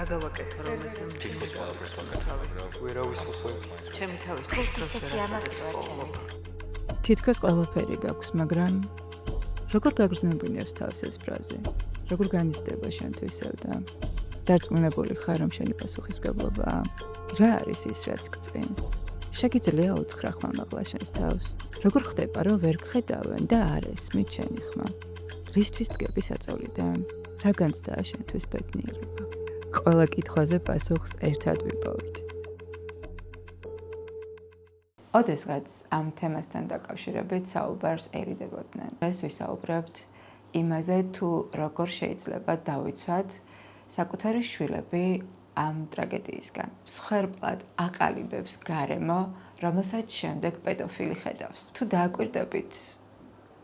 რა გავაკეთო რომ ესე თითქოს ყველაფერს ვაკეთებ, ვერავის მოსავლის. ჩემი თავის ესეთი ამასწორებთ. თითქოს ყველაფერი გაქვს, მაგრამ როგორ გაგრძნობინებს თავს ეს ფრაზი? როგორ განიცდება შენთვისევ და დარწმუნებული ხარ რომ შენი პასუხისმგებლობაა? რა არის ის რაც გწყინს? შეგიძლია უთხრა ხმამაღლა შენს თავს? როგორ ხდება რომ ვერ გხედავენ და არ ესმით შენი ხმა? რისთვის დგები საწოლიდან? რა განცდაა შენთვის ბედნიერება? ყველა კითხვაზე პასუხს ერთად ვიპოვით. ოდესღაც ამ თემასთან დაკავშირებით საუბარს ერიდებოდნენ. დღეს ვისაუბრებთ იმაზე, თუ როგორ შეიძლება დავიცვათ საკუთარი შვილები ამ ტრაგედიისგან. მსხვერპლად აყალიბებს გარემო, რომელსაც შემდეგ პედოფილი ხედავს. თუ დააკვირდებით,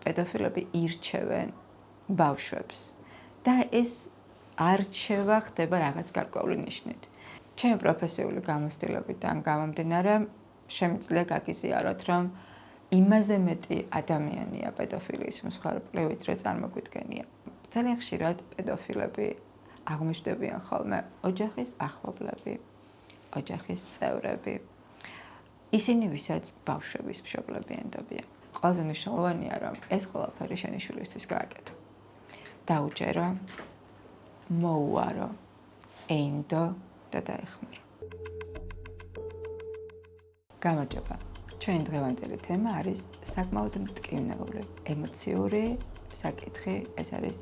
პედოფილები ირჩევენ ბავშვებს და ეს არჩევა ხდება რაღაც გარკვეული ნიშნით. ჩემი პროფესიული გამოცდილებიდან გამომდინარე, შემიძლია გაგიზიაროთ, რომ იმაზე მეტი ადამიანია პედოფილიის მსხვერპლი, ვიდრე წარმოგვიდგენია. ძალიან ხშირად პედოფილები აღმოჩნდებიან ხოლმე ოჯახის ახლობლები, ოჯახის წევრები. ისინი, ვისაც ბავშვების მშობლები ენდობიან. ყველაზე მნიშვნელოვანია, რომ ეს ყველაფერი შენი შვილისთვის გააკეთო. დაუჯერო, მოუარო, ეინდო და დაეხმარო. გამარჯობა. ჩვენი დღევანდელი თემა არის საკმაოდ მტკივნეული, ემოციური საკითხი, ეს არის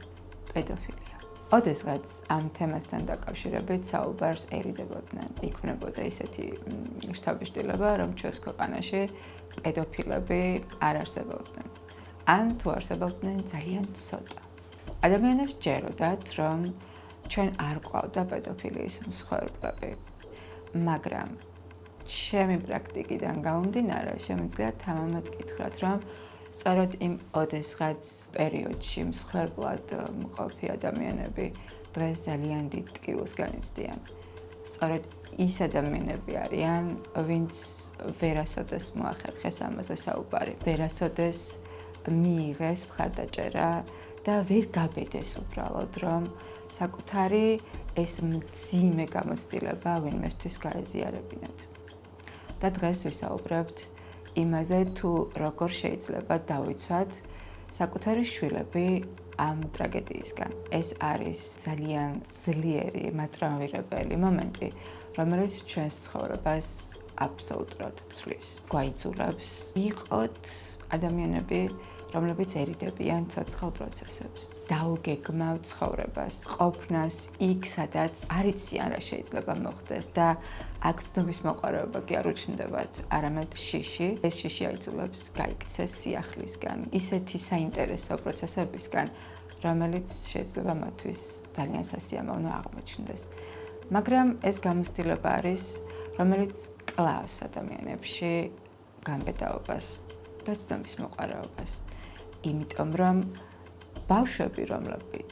პედოფილია. ოდესღაც ამ თემასთან დაკავშირებით საუბარს ერიდებოდნენ. იქმნებოდა ისეთი შთაბეჭდილება, რომ ჩვენს ქვეყანაში პედოფილები არ არსებობდნენ. ან თუ არსებობდნენ ძალიან ცოტა. ადამიანებს ჯეროდათ, რომ ჩვენ არ გვყავდა პედოფილიის მსხვერპლები, მაგრამ ჩემი პრაქტიკიდან გამომდინარე, შემიძლია თამამად გითხრათ, რომ სწორედ იმ ოდესღაც პერიოდში მსხვერპლად მყოფი ადამიანები დღეს ძალიან დიდ ტკივილს განიცდიან. სწორედ ის ადამიანები არიან, ვინც ვერასოდეს მოახერხეს ამაზე საუბარი, ვერასოდეს მიიღეს მხარდაჭერა და ვერ გაბედეს უბრალოდ, რომ საკუთარი ეს მძიმე გამოცდილება ვინმესთვის გაეზიარებინათ. და დღეს ვისაუბრებთ იმაზე, თუ როგორ შეიძლება დავიცვათ საკუთარი შვილები ამ ტრაგედიისგან. ეს არის ძალიან ძლიერი, მატრამვირებელი მომენტი, რომელიც ჩვენს ცხოვრებას აბსოლუტურად ცვლის. გვაიძულებს ვიყოთ ადამიანები, რომლებიც ერიდებიან ცოცხალ პროცესებს. დაუგეგმავთ ცხოვრებას, ყოფნას იქ, სადაც არ იციან რა შეიძლება მოხდეს და აქ ცნობის მოყარება კი არ უჩნდებათ, არამედ შიში. ეს შიში აიძულებს გაიქცეს სიახლისგან, ისეთი საინტერესო პროცესებისგან, რომელიც შეიძლება მათთვის ძალიან სასიამოვნო აღმოჩნდეს. მაგრამ ეს გამოცდილება არის, რომელიც კლავს ადამიანებში განბედაობას და ცნობის მოყარებას. იმიტომ რომ ბავშვები, რომლებიც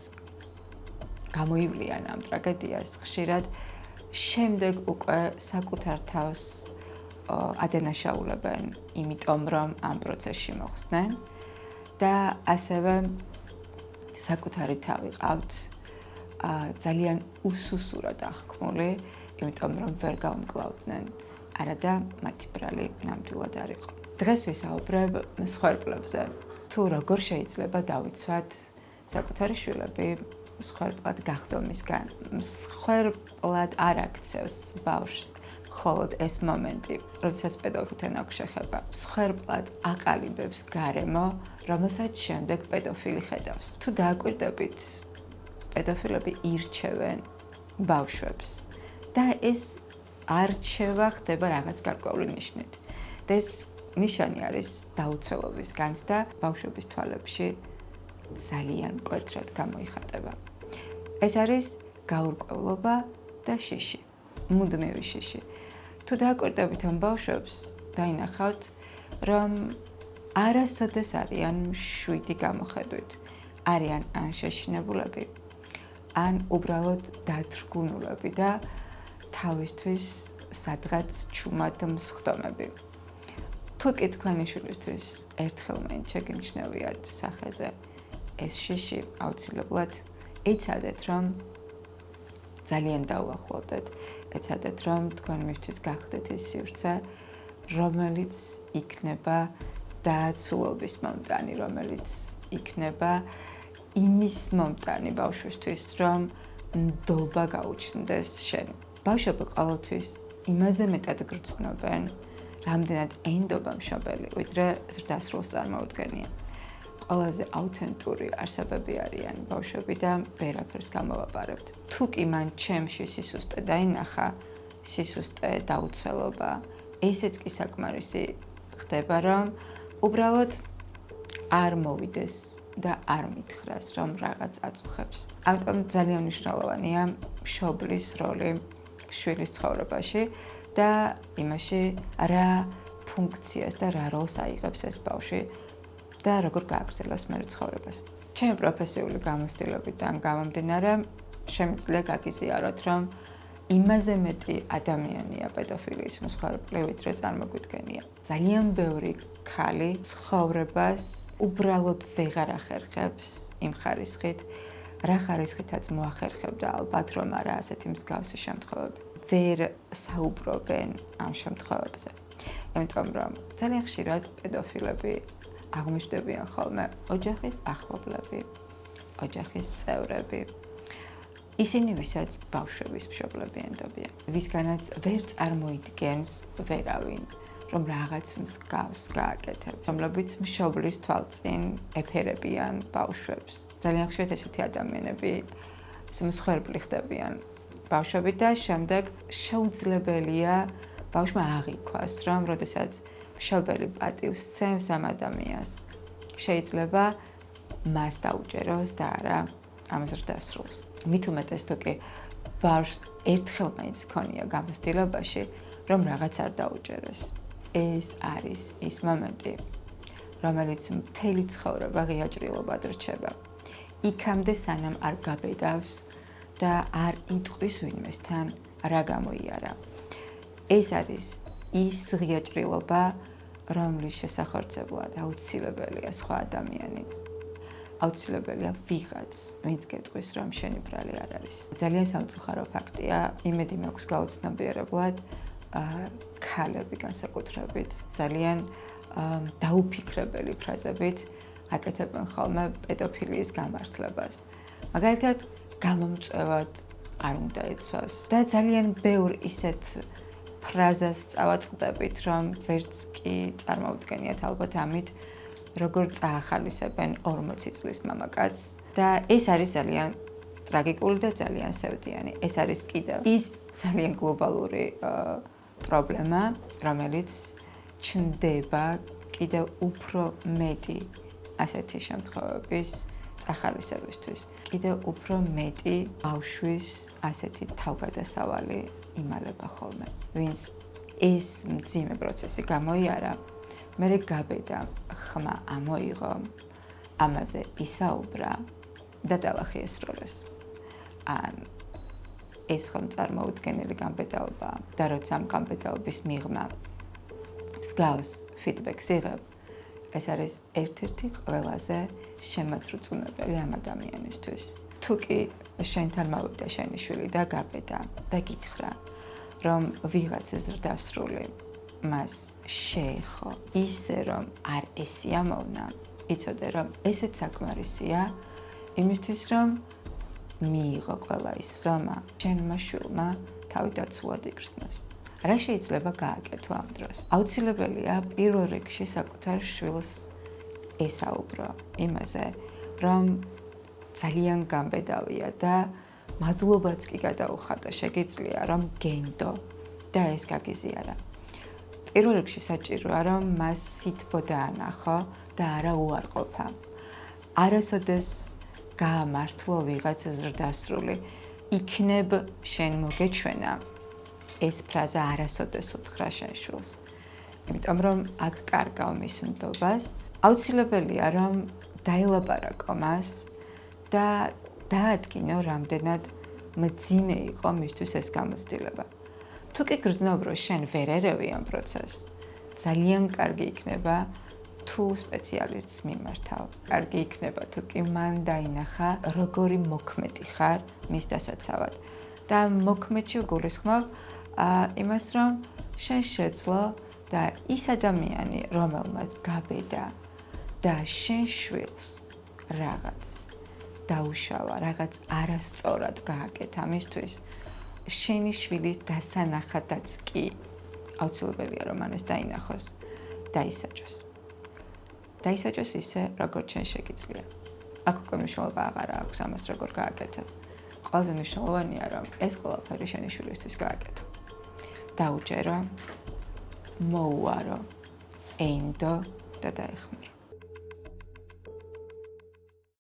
გამოივლიან ამ ტრაგედიას, ხშირად შემდეგ უკვე საკუთარ თავს ადანაშაულებენ, იმიტომ რომ ამ პროცესში მოხვდნენ და ასევე საკუთარი თავი ყავთ ძალიან უსუსურად აღქმული, იმიტომ რომ ვერ გაუმკლავდნენ, არადა მათი ბრალი ნამდვილად არ იყო. დღეს ვისაუბრებ მსხვერპლებზე. თუ როგორ შეიძლება დავიცვათ საკუთარი შვილები მსხვერპლად გახდომისგან. მსხვერპლად არ აქცევს ბავშვს მხოლოდ ეს მომენტი, როდესაც პედოფილთან აქვს შეხება. მსხვერპლად აყალიბებს გარემო, რომელსაც შემდეგ პედოფილი ხედავს. თუ დააკვირდებით, პედოფილები ირჩევენ ბავშვებს და ეს არჩევა ხდება რაღაც გარკვეული ნიშნით. და ეს ნიშანი არის დაუცველობის განცდა, ბავშვების თვალებში ძალიან მკვეთრად გამოიხატება. ეს არის გაურკვევლობა და შიში, მუდმივი შიში. თუ დააკვირდებით ამ ბავშვებს, დაინახავთ, რომ არასოდეს არიან მშვიდი გამოხედვით, არიან ან შეშინებულები, ან უბრალოდ დათრგუნულები და თავისთვის სადღაც ჩუმად მსხდომები. თუ კი თქვენი შვილისთვის ერთხელ მაინც შეგიმჩნევიათ სახეზე ეს შიში, აუცილებლად იცადეთ, რომ ძალიან დაუახლოვდეთ, ეცადეთ რომ თქვენ მისთვის გახდეთ ის სივრცე, რომელიც იქნება დაცულობის მომტანი, რომელიც იქნება იმის მომტანი ბავშვისთვის, რომ ნდობა გაუჩნდეს შენ. ბავშვები ყოველთვის იმაზე მეტად გრძნობენ, რამდენად ენდობა მშობელი, ვიდრე ზრდასრულს წარმოუდგენია. ყველაზე აუთენტური არსებები არიან ბავშვები და ვერაფერს გამოვაპარებთ. თუ კი მან ჩემში სისუსტე დაინახა, სისუსტე, დაუცველობა, ესეც კი საკმარისი ხდება, რომ უბრალოდ არ მოვიდეს და არ მითხრას, რომ რაღაც აწუხებს. ამიტომ ძალიან მნიშვნელოვანია მშობლის როლი შვილის ცხოვრებაში და იმაში, რა ფუნქციას და რა როლს აიღებს ეს ბავშვი და როგორ გააგრძელოს მერე ცხოვრებას. ჩემი პროფესიული გამოცდილებიდან გამომდინარე, შემიძლია გაგიზიაროთ, რომ იმაზე მეტი ადამიანია პედოფილიის მსხვერპლი, ვიდრე წარმოგვიდგენია. ძალიან ბევრი ქალი ცხოვრებას უბრალოდ ვეღარ ახერხებს იმ ხარისხით, რა ხარისხითაც მოახერხებდა ალბათ, რომ არა ასეთი მსგავსი შემთხვევები. ვერ საუბრობენ ამ შემთხვევებზე. იმიტომ რომ ძალიან ხშირად პედოფილები აღმოჩნდებიან ხოლმე ოჯახის ახლობლები, ოჯახის წევრები. ისინი, ვისაც ბავშვების მშობლები ენდობიან, ვისგანაც ვერ წარმოიდგენს ვერავინ, რომ რაღაც მსგავს გააკეთებს, რომლებიც მშობლის თვალწინ ეფერებიან ბავშვებს. ძალიან ხშირად ესეთი ადამიანები მსხვერპლი ხდებიან ბავშვები და შემდეგ შეუძლებელია ბავშვმა აღიქვას, რომ როდესაც მშობელი პატივს სცემს ამ ადამიანს, შეიძლება მას დაუჯეროს და არა ამ ზრდასრულს. მით უმეტეს თუ კი ბავშვს ერთხელ მაინც ჰქონია გამოცდილებაში, რომ რაღაც არ დაუჯეროს. ეს არის ის მომენტი, რომელიც მთელი ცხოვრება ღია ჭრილობად რჩება. იქამდე სანამ არ გაბედავს და არ იტყვის ვინმესთან რა გამოიარა. ეს არის ის ღია ჭრილობა, რომლის შესახორცებლად აუცილებელია სხვა ადამიანი. აუცილებელია ვიღაც, ვინც გეტყვის, რომ შენი ბრალი არ არის. ძალიან სამწუხარო ფაქტია, იმედი მაქვს გაუცნობიერებლად, ქალები განსაკუთრებით ძალიან დაუფიქრებელი ფრაზებით აკეთებენ ხოლმე პედოფილიის გამართლებას. მაგალითად, გამომწვევად არ უნდა ეცვას და ძალიან ბევრ ისეთ ფრაზას წავაწყდებით, რომ ვერც კი წარმოუდგენიათ ალბათ ამით, როგორ წაახალისებენ 40 წლის მამაკაცს და ეს არის ძალიან ტრაგიკული და ძალიან სევდიანი. ეს არის კიდევ ის ძალიან გლობალური პრობლემა, რომელიც ჩნდება კიდევ უფრო მეტი ასეთი შემთხვევების წახალისებისთვის. კიდევ უფრო მეტი ბავშვის ასეთი თავგადასავალი იმალება ხოლმე. ვინც ეს მძიმე პროცესი გამოიარა, მერე გაბედა, ხმა ამოიღო, ამაზე ისაუბრა და ტალახი ესროლეს. ან ეს ხომ წარმოუდგენელი გამბედაობა და როცა ამ გამბედაობის მიღმა მსგავს ფიდბექს იღებ, ეს არის ერთ-ერთი ყველაზე შემაწრუწუნებელი ამ ადამიანისთვის. თუ კი შენთან მოვიდა შენი შვილი და გაბედა და გითხრა, რომ ვიღაცა ზრდასრული მას შეეხო ისე, რომ არ ესიამოვნა, იცოდე, რომ ესეც საკმარისია იმისთვის, რომ მიიღო ყველა ის ზომა, შენმა შვილმა თავი დაცულად იგრძნოს. რა შეიძლება გააკეთო ამ დროს? აუცილებელია პირველ რიგში საკუთარ შვილს ესაუბრო იმაზე, რომ ძალიან გამბედავია და მადლობაც კი გადაუხადო, შეგიძლია რომ გენდო და ეს გაგიზიარა. პირველ რიგში საჭიროა რომ მას სითბო დაანახო და არა უარყოფა. არასოდეს გაამართლო ვიღაცა ზრდასრული, იქნებ შენ მოგეჩვენა. ეს ფრაზა არასოდეს უთხრა შენ შვილს. იმიტომ რომ აქ კარგავ მის ნდობას, აუცილებელია რომ დაელაპარაკო მას და დაადგინო, რამდენად მძიმე იყო მისთვის ეს გამოცდილება. თუ კი გრძნობ, რომ შენ ვერ ერევი ამ პროცესს, ძალიან კარგი იქნება თუ სპეციალისტს მიმართავ. კარგი იქნება თუ კი მან დაინახა, როგორი მოქმედი ხარ მის დასაცავად. და მოქმედში გულისხმობ იმას, რომ შენ შეძლო და ის ადამიანი, რომელმაც გაბედა და შენ შვილს რაღაც დაუშავა, რაღაც არასწორად გააკეთა მისთვის, შენი შვილის დასანახადაც კი აუცილებელია, რომ მან ეს დაინახოს, დაისაჯოს. დაისაჯოს ისე, როგორც შენ შეგიძლია. აქ უკვე მნიშვნელობა აღარ აქვს ამას, როგორ გააკეთებ. ყველაზე მნიშვნელოვანია, რომ ეს ყველაფერი შენი შვილისთვის გააკეთო. დაუჯერო, მოუარო, ეინდო და დაეხმარო.